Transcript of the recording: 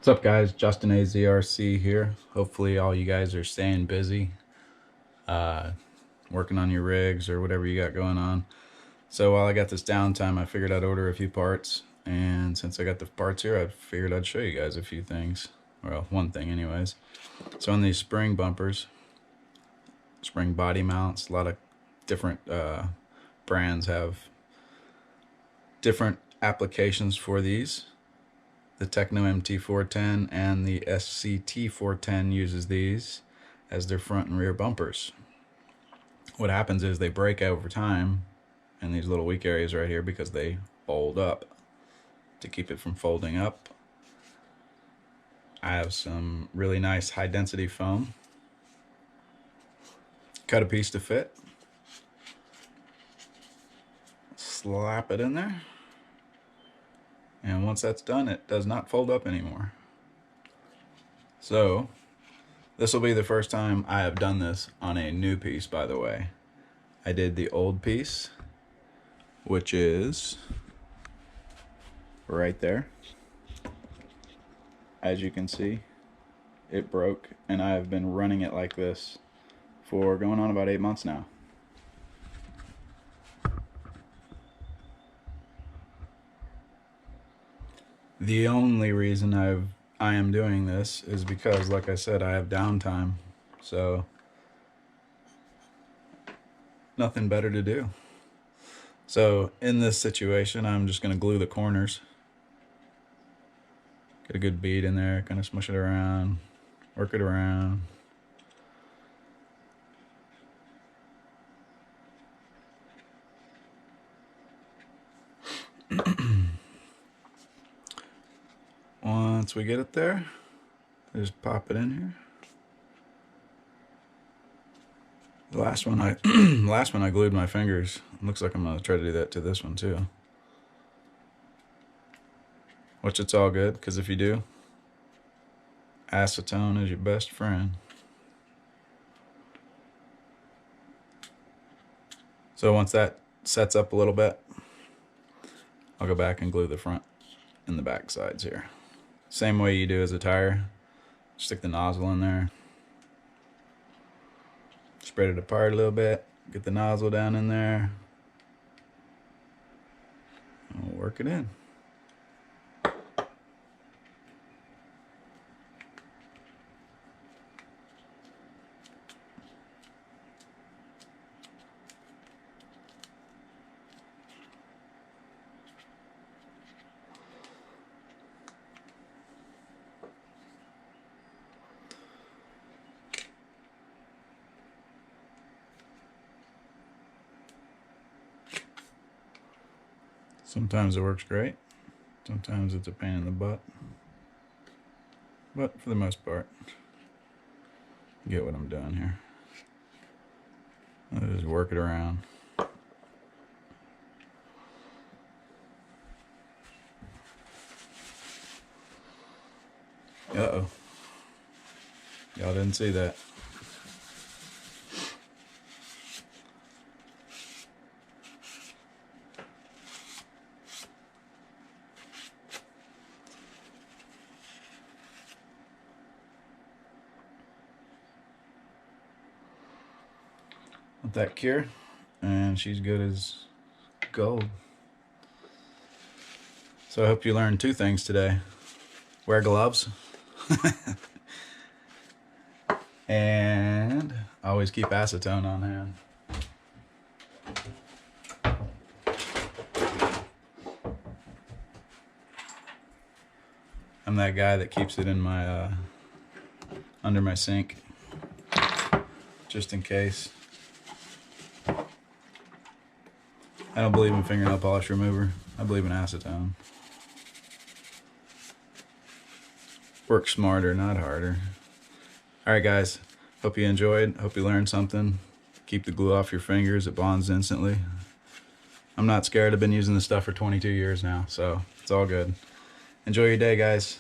What's up, guys? Justin AZRC here. Hopefully all you guys are staying busy, working on your rigs or whatever you got going on. So while I got this downtime, I figured I'd order a few parts, and since I got the parts here, I figured I'd show you guys a few things. Well, one thing anyways. So on these spring bumpers, spring body mounts, a lot of different brands have different applications for these. The Techno MT410 and the SCT410 uses these as their front and rear bumpers. What happens is they break over time in these little weak areas right here because they fold up. To keep it from folding up, I have some really nice high density foam. Cut a piece to fit. Slap it in there. And once that's done, it does not fold up anymore. So this will be the first time I have done this on a new piece, by the way. I did the old piece, which is right there. As you can see, it broke, and I have been running it like this for going on about 8 months now. The only reason I am doing this is because, like I said, I have downtime, so nothing better to do. So in this situation, I'm just going to glue the corners. Get a good bead in there, kind of smush it around, work it around. Once we get it there, just pop it in here. The last one I glued my fingers. It looks like I'm gonna try to do that to this one too. Which it's all good, because if you do, acetone is your best friend. So once that sets up a little bit, I'll go back and glue the front and the back sides here. Same way you do as a tire. Stick the nozzle in there. Spread it apart a little bit. Get the nozzle down in there. And we'll work it in. Sometimes it works great, sometimes it's a pain in the butt, but for the most part, you get what I'm doing here. I'll just work it around. Uh-oh. Y'all didn't see that. Let that cure, and she's good as gold. So I hope you learned 2 things today. Wear gloves. And always keep acetone on hand. I'm that guy that keeps it in my under my sink, just in case. I don't believe in fingernail polish remover. I believe in acetone. Work smarter, not harder. Alright guys, hope you enjoyed, hope you learned something. Keep the glue off your fingers, it bonds instantly. I'm not scared, I've been using this stuff for 22 years now, so it's all good. Enjoy your day, guys.